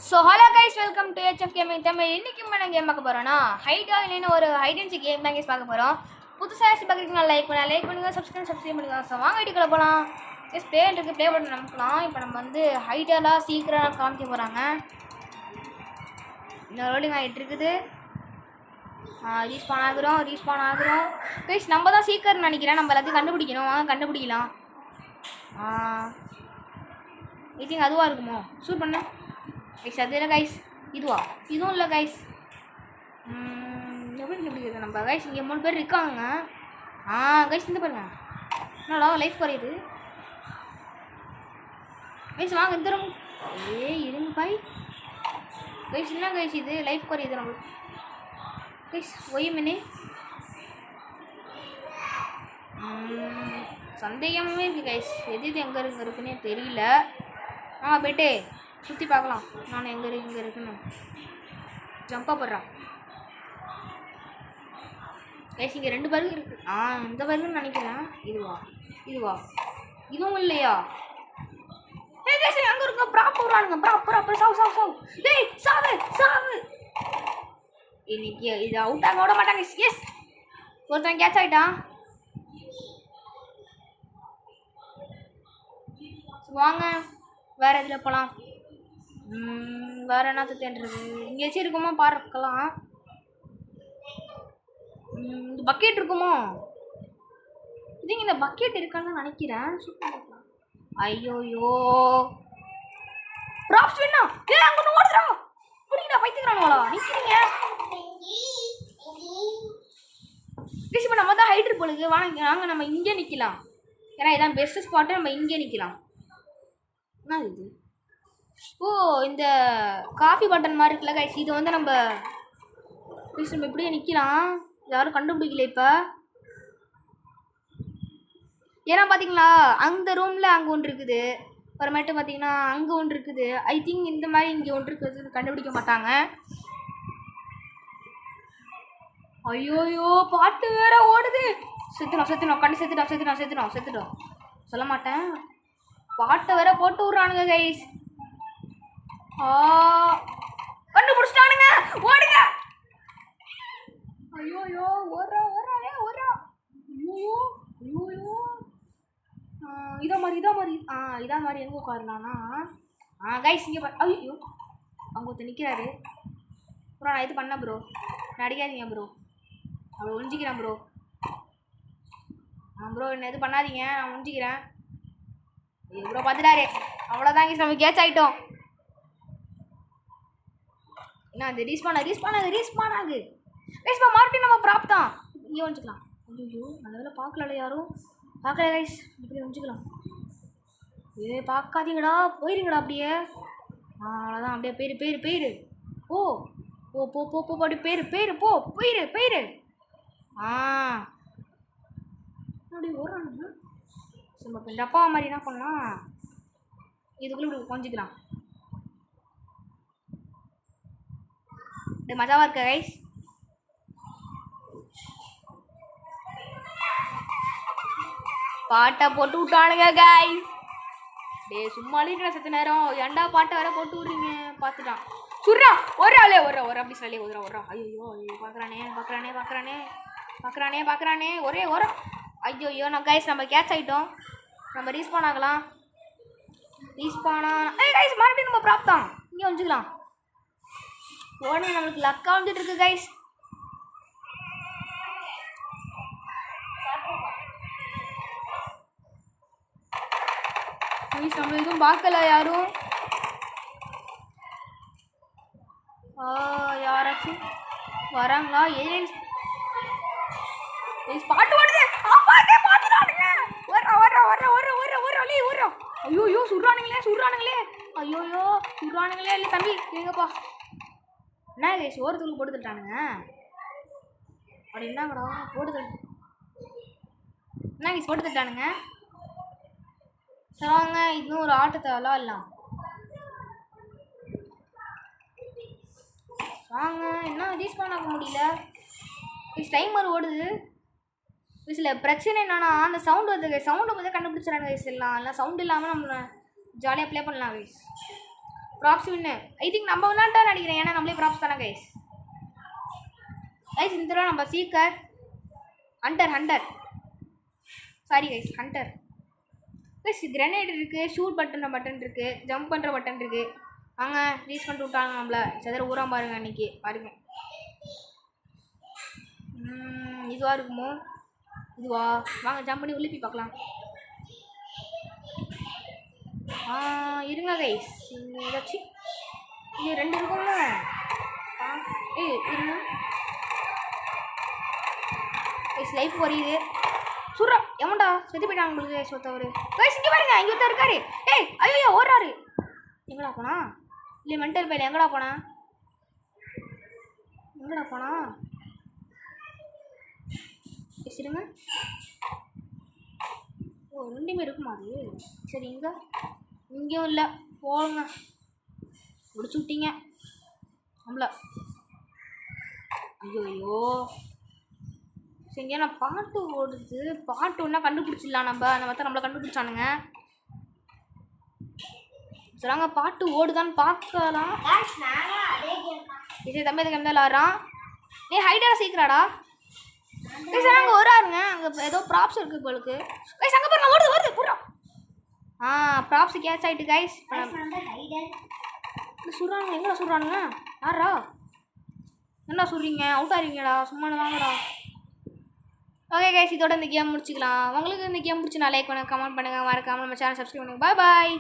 So hello guys, welcome to HF gaming Tamil. இன்றைக்கி நம்ம game பார்க்க போகிறோன்னா ஹைட்டாக இல்லைன்னு ஒரு ஹைட் அண்ட் சீக் கேம் தான் கேஸ் பார்க்க போகிறோம். புதுசாக பார்க்குறீங்கன்னா லைக் பண்ணுங்கள், சப்ஸ்கிரைப் பண்ணுங்கள். ஸோ வாங்க வீட்டுக்குள்ளே போகலாம். எஸ் ப்ளே இருக்குது, ப்ளே பண்ணி நமக்கலாம். இப்போ நம்ம வந்து ஹைட்டெல்லாம் சீக்கிரம் காமிக்க போகிறாங்க. இந்த ரோடிங் ஆகிட்டு இருக்குது. ரீஸ்பான் ஆகுறோம் கைஸ். நம்ம தான் சீக்கிரம் நினைக்கிறேன். நம்ம எல்லாத்தையும் கண்டுபிடிக்கணும். வாங்க கண்டுபிடிக்கலாம். ஐ திங்க் அதுவாக இருக்குமோ? ஷூட் பண்ண கைஸ். அது இல்லை கைஸ், இதுவும் இல்லை கைஸ். எப்படி கண்டுபிடிக்கிறது நம்ம கைஸ்? இங்கே 3 பேர் இருக்காங்க. கைஸ் இந்த பாருங்க, என்னடா லைஃப் குறையுது கைஸ். வாங்க இந்த ரூம். இருங்க பாய் கைஸ். என்ன கைஸ் இது லைஃப் குறையுது நம்மளுக்கு கைஸ்? ஒய்யுமினே சந்தேகமே இருக்குது கைஸ். எது எங்கே இருக்குன்னே தெரியல. போய்ட்டு சுற்றி பார்க்கலாம். நான் எங்கே இருக்குன்னு ஜம்ப்பாக போடுறான் கைஸ். இங்கே 2 பர்கர் இருக்குது. இந்த பர்கர்னு நினைக்கிறேன். இதுவா இதுவும் இல்லையா? அங்கே இருக்க ப்ராப் போடுறானுங்க. ப்ராப் சாவு டேய், சாவு. இன்னைக்கு இது அவுட் ஆக விட மாட்டாங்க. எஸ், ஒருத்தன் கேட்ச் ஆகிட்டான். வாங்க வேறு இதில் போகலாம். வேறு என்னத்த தேடுறது? எங்கேயாச்சும் இருக்குமோ பார்க்கலாம். இந்த பக்கெட் இருக்குமோ? இதுங்க இந்த பக்கெட் இருக்கான்னு நினைக்கிறேன். சூப்பர். ஐயோயோ ப்ராப்ஸ் வேணா. அங்கே ஓடுறா. புரியுதா? பைத்துக்கிறானுங்களா நிற்கிறீங்க? இப்போ நம்ம தான் ஹைட்ரு பொழுது. வாங்க நம்ம இங்கே நிற்கலாம். ஏன்னா இதான் பெஸ்ட் ஸ்பாட்டு. நம்ம இங்கே நிற்கலாம். என்ன இது? இந்த காஃபி பட்டன் மாதிரி இருக்குல்ல கைஸ். இது வந்து நம்ம இப்படியே நிற்கலாம். யாரும் கண்டுபிடிக்கல இப்போ. ஏன்னா பார்த்தீங்களா, அந்த ரூமில் அங்கே ஒன்று இருக்குது. அப்புறமேட்டு பார்த்தீங்கன்னா அங்கே ஒன்று இருக்குது. ஐ திங்க் இந்த மாதிரி இங்கே ஒன்று இருக்குது. கண்டுபிடிக்க மாட்டாங்க. ஐயோயோ பாட்டு வேற ஓடுது. செத்துடும் கண்டு செத்துடும். சொல்ல மாட்டேன். பாட்டை வேற போட்டு விட்றானுங்க கைஸ். கண்டுபிடிச்சிட்டானுங்க. ஓடுங்க. ஐயோயோ ஓடுறா. ஐயோயோ இதா மாதிரி எங்கே உட்காரலான்னா கைஸ் இங்கே ஐயோ அவங்க ஒருத்தர் நிற்கிறாரு. ப்ரோ நான் இது பண்ணேன் ப்ரோ. நான் அடிக்காதீங்க ப்ரோ. அவளை ஒழிஞ்சிக்கிறேன் ப்ரோ. ப்ரோ என்ன இது பண்ணாதீங்க, நான் ஒழிஞ்சிக்கிறேன். ப்ரோ பார்த்துட்டாரு. அவ்வளோதான் கைஸ், நம்ம கேட்ச் ஆகிட்டோம். என்ன அது? ரீஸ்பான் ஆகு கைஸ். மறுபடியும் நம்ம ப்ராப் தான். இங்கே ஒழிஞ்சிக்கலாம். ஐயோ நல்ல வேலை பார்க்கல. யாரும் பார்க்கல கைஸ். இப்படி ஒழிஞ்சிக்கலாம். பார்க்காதீங்கடா, போயிருங்கடா அப்படியே. அவ்வளோதான். அப்படியே பேரு போ அப்படி பேரு போ போயிரு. அப்படி ஓடுறானுங்க. சும்மா இப்போ இந்த அப்பா மாதிரி என்ன பண்ணலாம்? இதுக்குள்ளே இப்படி கொஞ்சிக்கலாம். இது மஜாவாக இருக்க கைஸ். பாட்டை போட்டு விட்டானுங்க கைஸ். சும்மா செத்த நேரம் ஏண்டா பாட்டை வேற போட்டு விட்றீங்க? பார்த்துட்டான். சுர்றா ஒரு அப்படி சொல்லி ஓடுறா. ஐயோ பார்க்குறானே ஒரே ஐயோ நான் கைஸ் நம்ம கேட்ச் ஆகிட்டோம். நம்ம ரீஸ்பான் ஆகலாம். கைஸ் மறுபடியும் நம்ம ப்ராப் தான். இங்கே வந்துக்கலாம். உடனே நம்மளுக்கு லக்காக வந்துட்டு இருக்கு கைஸ். நம்ம எதுவும் பார்க்கல யாரும். யாராச்சும் வராங்களா? ஏலியன்ஸ் பாட்டு ஓடுது. ஐயோ சுடுறானுங்களே. இல்லை தம்பி எங்கப்பா? என்ன கைஸ் ஓரத்துக்கு போட்டு தட்டானுங்க. அப்படி என்னங்கடா போட்டு என்ன கைஸ் போட்டு தட்டானுங்க? சொல்லுவாங்க இன்னும் ஒரு ஆட்டத்தை விளாடலாம். வாங்க. என்ன ரீஸ்பான் ஆக முடியல. டைமர் ஓடுது. இதில் பிரச்சனை என்னன்னா அந்த சவுண்டு வருது. சவுண்டை பற்றி கண்டுபிடிச்சிடறாங்க கைஸ். எல்லாம் சவுண்டு இல்லாமல் நம்ம ஜாலியாக ப்ளே பண்ணலாம் guys. Props win. I think நம்ம விளாண்டா நினைக்கிறேன், ஏன்னா நம்மளே ப்ராப்ஸ் தானே கைஸ். கைஸ் இந்த தடவை நம்ம seeker hunter sorry guys hunter. Guys grenade இருக்குது, ஷூட் பட்டன் இருக்குது, ஜம்ப் பண்ணுற பட்டன் இருக்குது. வாங்க ரீச் பண்ணிட்டு விட்டாங்க நம்மள. சதுர ஊரா பாருங்க அன்றைக்கி பாருங்க. இதுவாக இருக்குமோ? இதுவா? வாங்க ஜம்ப் பண்ணி உள்ளே போய் பார்க்கலாம். இருங்க கைஸ், இங்கே ஏதாச்சும் இங்கே 2 இருக்கும்ல. இருங்க கைஸ், லைஃப் வரையுது. சுட்றா எவன்டா செத்து போயிட்டாங்க உங்களுக்கு கைஸ் ஒருத்தவர். கைஸ் இங்கே பாருங்க, இங்கே ஒருத்தர் இருக்காரு. ஐயோ ஓடுறாரு. எங்கடா போனா? இல்லை மென்டல் பையில எங்கடா போனா? பேசிடுங்க. ஓ 2 இருக்குமா அது? சரி இங்கேயும் இல்லை, போங்க முடிச்சு விட்டீங்க நம்மள. ஐயோ சரிங்க, நான் பாட்டு ஓடுது. பாட்டு ஒன்றா கண்டுபிடிச்சிடலாம் நம்ம. அந்த மாதிரி நம்மளை கண்டுபிடிச்சானுங்க. சொல்லுவாங்க பாட்டு ஓடுதான்னு பார்க்கலாம். சரி தம்பி இதுக்கு எந்த விளாட்றான்? ஹைடரா சீக்கிராடா. சார் அங்கே வராருங்க, அங்கே ஏதோ ப்ராப்ஸ் இருக்குது போலுக்கு. கைஸ் அங்கே பாருங்க, வருது போடுறோம். ப்ராப்ஸ் கேட்ச் ஆகிட்டு கைஸ். சுடுறானுங்க, எங்கடா சுடுறானுங்க? யாரா என்ன சொல்கிறீங்க? அவுட் ஆகிறீங்கடா, சும்மா வாங்கடா. ஓகே கைஸ், இதோட இந்த கேம் முடிச்சிக்கலாம். உங்களுக்கு இந்த கேம் பிடிச்சி நான் லைக் பண்ணுங்கள், கமெண்ட் பண்ணுங்கள், மறக்காமல் நம்ம சேனல் சப்ஸ்கிரைப் பண்ணுங்கள். பாய்.